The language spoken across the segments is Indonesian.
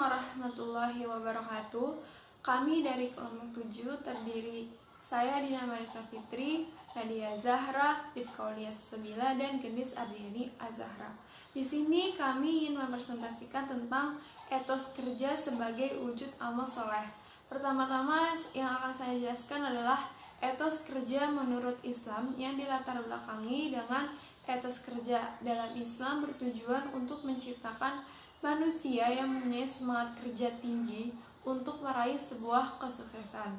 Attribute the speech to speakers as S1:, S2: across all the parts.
S1: warahmatullahi wabarakatuh. Kami dari kelompok 7 terdiri saya Dina Marisa Fitri, Nadia Zahra, Rifka Aulia Sesebila, dan Gendis Adriani Azahra. Di sini kami ingin mempresentasikan tentang etos kerja sebagai wujud amal soleh. Pertama-tama yang akan saya jelaskan adalah etos kerja menurut Islam yang dilatar belakangi dengan etos kerja dalam Islam bertujuan untuk menciptakan manusia yang mempunyai semangat kerja tinggi untuk meraih sebuah kesuksesan.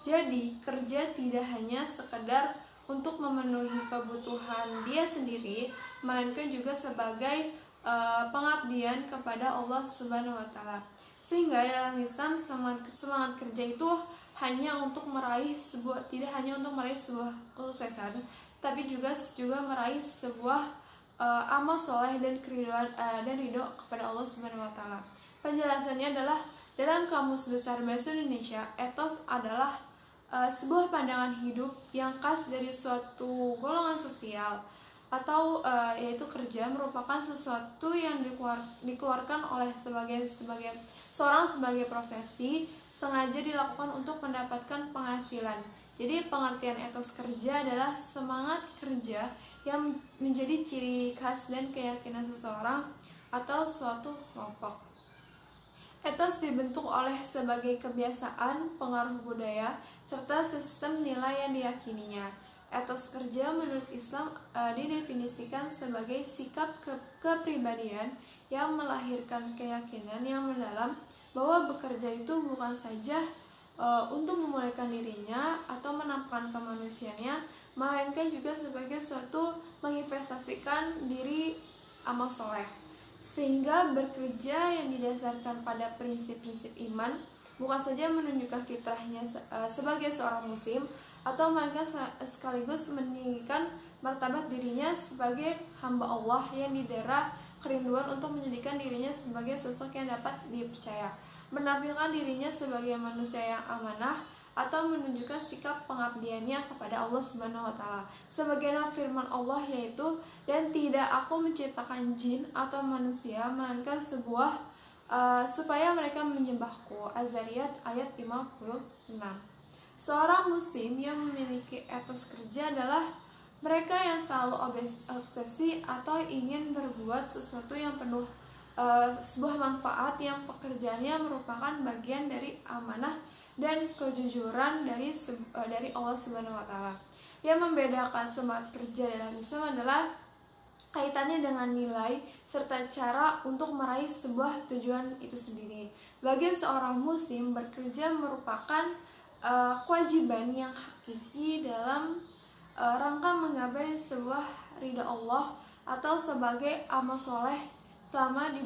S1: Jadi, kerja tidak hanya sekedar untuk memenuhi kebutuhan dia sendiri, melainkan juga sebagai pengabdian kepada Allah Subhanahu wa taala. Sehingga dalam Islam semangat kerja itu hanya untuk meraih sebuah tidak hanya untuk meraih sebuah kesuksesan, tapi juga meraih sebuah amal soleh dan ridho kepada Allah Subhanahu wa taala. Penjelasannya adalah dalam Kamus Besar Bahasa Indonesia, etos adalah sebuah pandangan hidup yang khas dari suatu golongan sosial atau yaitu kerja merupakan sesuatu yang dikeluarkan oleh seorang sebagai profesi sengaja dilakukan untuk mendapatkan penghasilan. Jadi pengertian etos kerja adalah semangat kerja yang menjadi ciri khas dan keyakinan seseorang atau suatu kelompok. Etos dibentuk oleh sebagai kebiasaan, pengaruh budaya, serta sistem nilai yang diyakininya. Etos kerja menurut Islam didefinisikan sebagai sikap kepribadian yang melahirkan keyakinan yang mendalam bahwa bekerja itu bukan saja untuk memulihkan dirinya atau menampakkan kemanusiaannya, melainkan juga sebagai suatu menginvestasikan diri amal soleh. Sehingga bekerja yang didasarkan pada prinsip-prinsip iman bukan saja menunjukkan fitrahnya sebagai seorang muslim, atau melainkan sekaligus meninggikan martabat dirinya sebagai hamba Allah yang didera kerinduan untuk menjadikan dirinya sebagai sosok yang dapat dipercaya, menampilkan dirinya sebagai manusia yang amanah, atau menunjukkan sikap pengabdiannya kepada Allah Subhanahu wa taala. Sebagaimana firman Allah yaitu, "Dan tidak aku menciptakan jin atau manusia melainkan supaya mereka menyembahku." Az-Zariyat ayat 56. Seorang muslim yang memiliki etos kerja adalah mereka yang selalu obsesi atau ingin berbuat sesuatu yang penuh sebuah manfaat, yang pekerjaannya merupakan bagian dari amanah dan kejujuran dari Allah Subhanahu wa taala. Yang membedakan semangat kerja dalam Islam adalah kaitannya dengan nilai serta cara untuk meraih sebuah tujuan itu sendiri. Bagi seorang muslim, bekerja merupakan kewajiban yang hakiki dalam rangka menggapai sebuah ridha Allah atau sebagai amal soleh selama di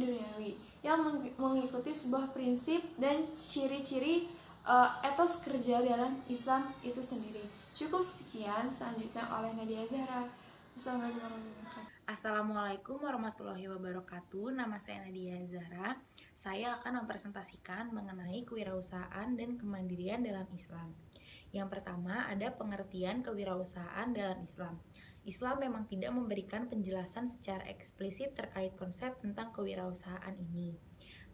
S1: duniawi yang mengikuti sebuah prinsip dan ciri-ciri etos kerja dalam Islam itu sendiri. Cukup sekian, selanjutnya oleh Nadia Zahra.
S2: Assalamualaikum warahmatullahi wabarakatuh. Nama saya Nadia Zahra. Saya akan mempresentasikan mengenai kewirausahaan dan kemandirian dalam Islam. Yang pertama, ada pengertian kewirausahaan dalam Islam. Islam memang tidak memberikan penjelasan secara eksplisit terkait konsep tentang kewirausahaan ini.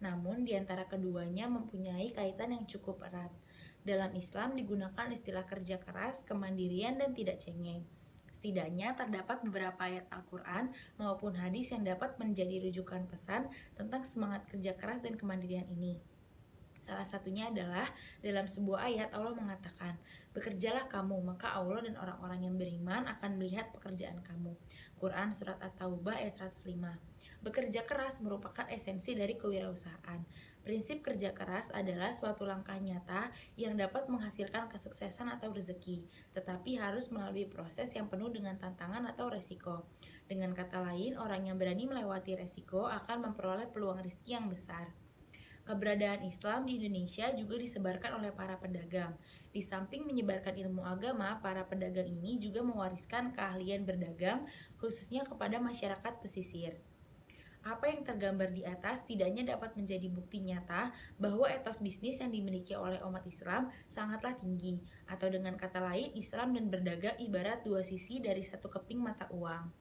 S2: Namun, di antara keduanya mempunyai kaitan yang cukup erat. Dalam Islam digunakan istilah kerja keras, kemandirian, dan tidak cengeng. Setidaknya terdapat beberapa ayat Al-Quran maupun hadis yang dapat menjadi rujukan pesan tentang semangat kerja keras dan kemandirian ini. Salah satunya adalah dalam sebuah ayat Allah mengatakan, "Bekerjalah kamu, maka Allah dan orang-orang yang beriman akan melihat pekerjaan kamu." Quran Surat At-Taubah ayat 105. Bekerja keras merupakan esensi dari kewirausahaan. Prinsip kerja keras adalah suatu langkah nyata yang dapat menghasilkan kesuksesan atau rezeki, tetapi harus melalui proses yang penuh dengan tantangan atau resiko. Dengan kata lain, orang yang berani melewati resiko akan memperoleh peluang rezeki yang besar. Keberadaan Islam di Indonesia juga disebarkan oleh para pedagang. Di samping menyebarkan ilmu agama, para pedagang ini juga mewariskan keahlian berdagang, khususnya kepada masyarakat pesisir. Apa yang tergambar di atas tidaknya dapat menjadi bukti nyata bahwa etos bisnis yang dimiliki oleh umat Islam sangatlah tinggi, atau dengan kata lain, Islam dan berdagang ibarat dua sisi dari satu keping mata uang.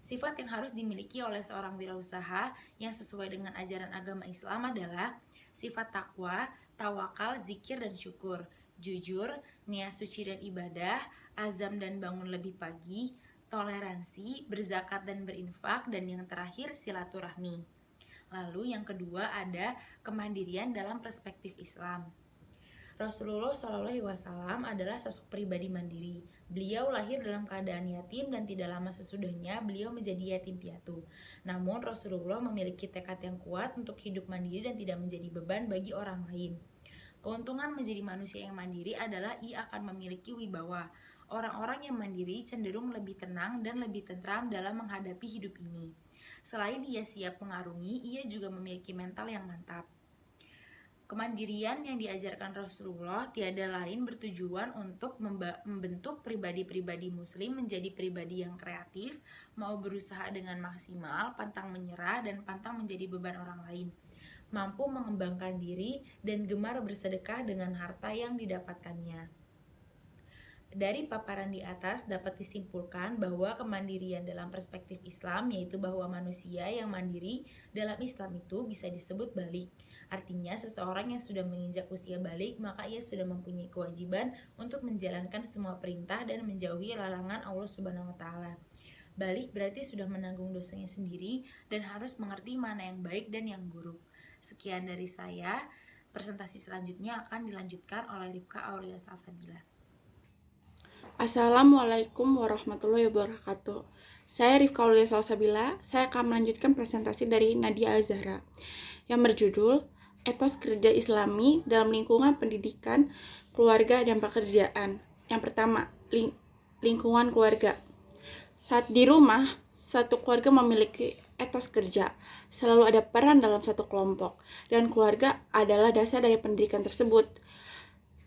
S2: Sifat yang harus dimiliki oleh seorang wirausaha yang sesuai dengan ajaran agama Islam adalah sifat takwa, tawakal, zikir, dan syukur, jujur, niat suci dan ibadah, azam dan bangun lebih pagi, toleransi, berzakat dan berinfak, dan yang terakhir silaturahmi. Lalu yang kedua ada kemandirian dalam perspektif Islam. Rasulullah SAW adalah sosok pribadi mandiri. Beliau lahir dalam keadaan yatim dan tidak lama sesudahnya beliau menjadi yatim piatu. Namun Rasulullah memiliki tekad yang kuat untuk hidup mandiri dan tidak menjadi beban bagi orang lain. Keuntungan menjadi manusia yang mandiri adalah ia akan memiliki wibawa. Orang-orang yang mandiri cenderung lebih tenang dan lebih tentram dalam menghadapi hidup ini. Selain ia siap mengarungi, ia juga memiliki mental yang mantap. Kemandirian yang diajarkan Rasulullah tiada lain bertujuan untuk membentuk pribadi-pribadi muslim menjadi pribadi yang kreatif, mau berusaha dengan maksimal, pantang menyerah, dan pantang menjadi beban orang lain, mampu mengembangkan diri, dan gemar bersedekah dengan harta yang didapatkannya. Dari paparan di atas dapat disimpulkan bahwa kemandirian dalam perspektif Islam yaitu bahwa manusia yang mandiri dalam Islam itu bisa disebut balik. Artinya seseorang yang sudah menginjak usia balik maka ia sudah mempunyai kewajiban untuk menjalankan semua perintah dan menjauhi larangan Allah Subhanahu wa taala. Balik berarti sudah menanggung dosanya sendiri dan harus mengerti mana yang baik dan yang buruk. Sekian dari saya. Presentasi selanjutnya akan dilanjutkan oleh Rifka Aulia Salsabila.
S3: Assalamualaikum warahmatullahi wabarakatuh. Saya Rifka Aulia Salsabila. Saya akan melanjutkan presentasi dari Nadia Azahra yang berjudul Etos Kerja Islami dalam Lingkungan Pendidikan, Keluarga, dan Pekerjaan. Yang pertama, lingkungan keluarga. Saat di rumah, satu keluarga memiliki etos kerja. Selalu ada peran dalam satu kelompok, dan keluarga adalah dasar dari pendidikan tersebut.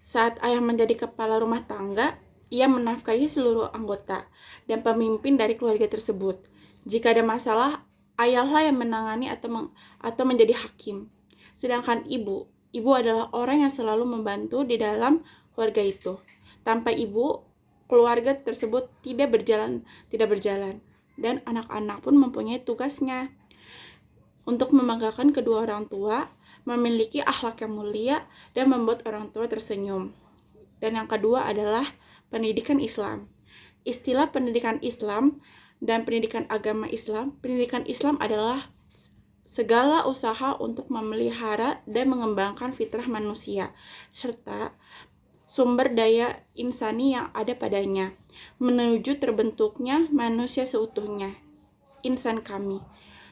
S3: Saat ayah menjadi kepala rumah tangga, ia menafkahi seluruh anggota dan pemimpin dari keluarga tersebut. Jika ada masalah, ayahlah yang menangani atau menjadi hakim. Sedangkan ibu adalah orang yang selalu membantu di dalam keluarga itu. Tanpa ibu, keluarga tersebut tidak berjalan, dan anak-anak pun mempunyai tugasnya untuk membanggakan kedua orang tua, memiliki akhlak yang mulia, dan membuat orang tua tersenyum. Dan yang kedua adalah pendidikan Islam. Istilah pendidikan Islam dan pendidikan agama Islam. Pendidikan Islam adalah segala usaha untuk memelihara dan mengembangkan fitrah manusia, serta sumber daya insani yang ada padanya, menuju terbentuknya manusia seutuhnya, insan kami,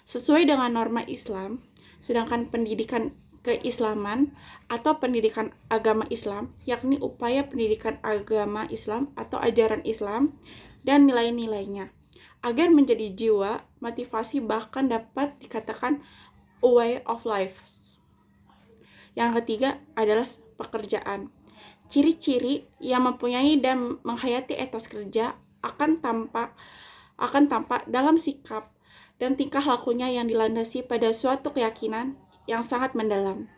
S3: sesuai dengan norma Islam. Sedangkan pendidikan keislaman atau pendidikan agama Islam, yakni upaya pendidikan agama Islam atau ajaran Islam dan nilai-nilainya, agar menjadi jiwa, motivasi, bahkan dapat dikatakan a way of life. Yang ketiga adalah pekerjaan. Ciri-ciri yang mempunyai dan menghayati etos kerja akan tampak dalam sikap dan tingkah lakunya yang dilandasi pada suatu keyakinan yang sangat mendalam,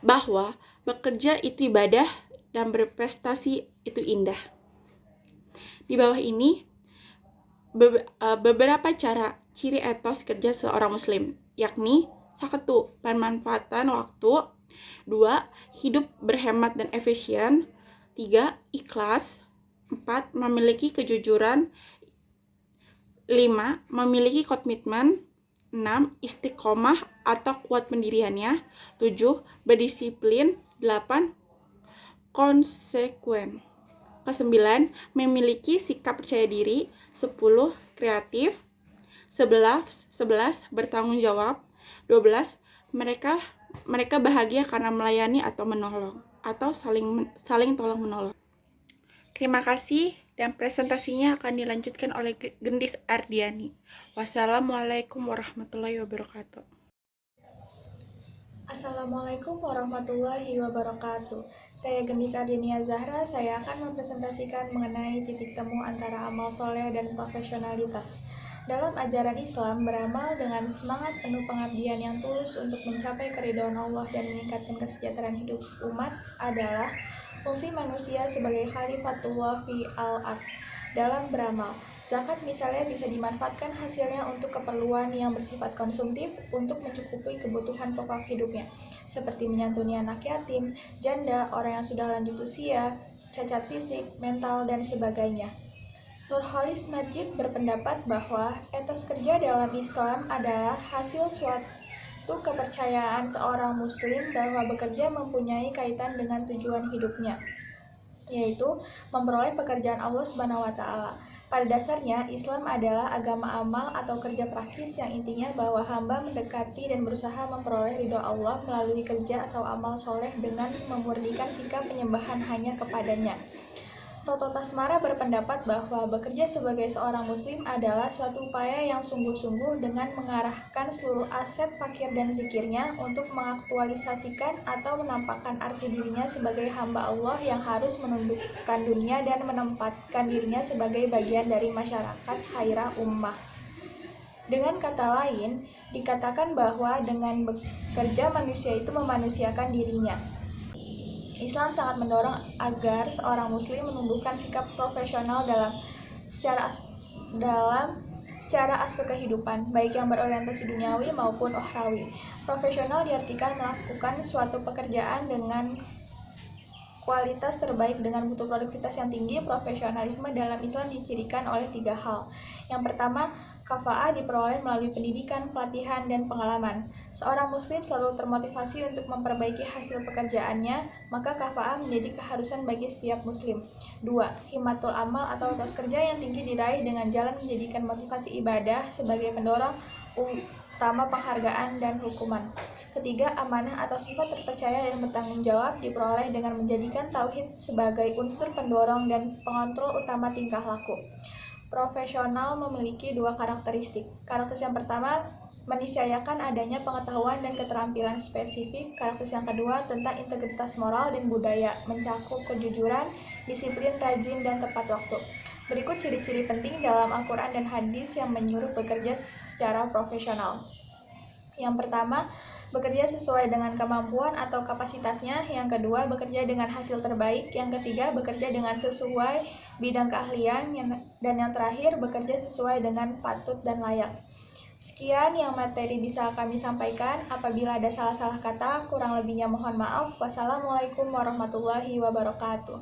S3: bahwa bekerja itu ibadah dan berprestasi itu indah. Di bawah ini beberapa cara ciri etos kerja seorang muslim, yakni 1. Pemanfaatan waktu. 2. Hidup berhemat dan efisien. 3. Ikhlas. 4. Memiliki kejujuran. 5. Memiliki komitmen. 6. Istiqomah atau kuat pendiriannya. 7. Berdisiplin. 8. Konsekuen. Ke-9. Memiliki sikap percaya diri. 10. Kreatif. 11. Bertanggung jawab. 12. Mereka bahagia karena melayani atau menolong, atau saling tolong menolong. Terima kasih, dan presentasinya akan dilanjutkan oleh Gendis Ardiani. Wassalamualaikum warahmatullahi wabarakatuh.
S4: Assalamualaikum warahmatullahi wabarakatuh. Saya Gendis Ardiani Azahra. Saya akan mempresentasikan mengenai titik temu antara amal soleh dan profesionalitas. Dalam ajaran Islam, beramal dengan semangat penuh pengabdian yang tulus untuk mencapai keridhaan Allah dan meningkatkan kesejahteraan hidup umat adalah fungsi manusia sebagai khalifatullah fi al-ard. Dalam beramal, Zakat misalnya bisa dimanfaatkan hasilnya untuk keperluan yang bersifat konsumtif untuk mencukupi kebutuhan pokok hidupnya, seperti menyantuni anak yatim, janda, orang yang sudah lanjut usia, cacat fisik, mental, dan sebagainya. Nurholis Majid berpendapat bahwa etos kerja dalam Islam adalah hasil suatu kepercayaan seorang muslim bahwa bekerja mempunyai kaitan dengan tujuan hidupnya, yaitu memperoleh pekerjaan Allah Subhanahu wa taala. Pada dasarnya, Islam adalah agama amal atau kerja praktis yang intinya bahwa hamba mendekati dan berusaha memperoleh ridho Allah melalui kerja atau amal soleh dengan memurnikan sikap penyembahan hanya kepadanya. Toto Tasmara berpendapat bahwa bekerja sebagai seorang muslim adalah suatu upaya yang sungguh-sungguh dengan mengarahkan seluruh aset fakir dan zikirnya untuk mengaktualisasikan atau menampakkan arti dirinya sebagai hamba Allah yang harus menundukkan dunia dan menempatkan dirinya sebagai bagian dari masyarakat khairah ummah. Dengan kata lain, dikatakan bahwa dengan bekerja manusia itu memanusiakan dirinya. Islam sangat mendorong agar seorang muslim menumbuhkan sikap profesional secara aspek kehidupan, baik yang berorientasi duniawi maupun ukhrawi. Profesional diartikan melakukan suatu pekerjaan dengan kualitas terbaik dengan mutu produktivitas yang tinggi. Profesionalisme dalam Islam dicirikan oleh 3 hal. Yang pertama, kafa'ah diperoleh melalui pendidikan, pelatihan, dan pengalaman. Seorang muslim selalu termotivasi untuk memperbaiki hasil pekerjaannya, maka kafa'ah menjadi keharusan bagi setiap muslim. 2. Himmatul amal atau etos kerja yang tinggi diraih dengan jalan menjadikan motivasi ibadah sebagai pendorong utama penghargaan dan hukuman. Ketiga, amanah atau sifat terpercaya dan bertanggung jawab diperoleh dengan menjadikan tauhid sebagai unsur pendorong dan pengontrol utama tingkah laku. Profesional memiliki 2 karakteristik. Karakteristik yang pertama, meniscayakan adanya pengetahuan dan keterampilan spesifik. Karakteristik yang kedua, tentang integritas moral dan budaya, mencakup kejujuran, disiplin, rajin, dan tepat waktu. Berikut ciri-ciri penting dalam Al-Quran dan hadis yang menyuruh bekerja secara profesional. Yang pertama, bekerja sesuai dengan kemampuan atau kapasitasnya. Yang kedua, bekerja dengan hasil terbaik. Yang ketiga, bekerja dengan sesuai bidang keahlian. Dan yang terakhir, bekerja sesuai dengan patut dan layak. Sekian yang materi bisa kami sampaikan. Apabila ada salah-salah kata, kurang lebihnya mohon maaf. Wassalamualaikum warahmatullahi wabarakatuh.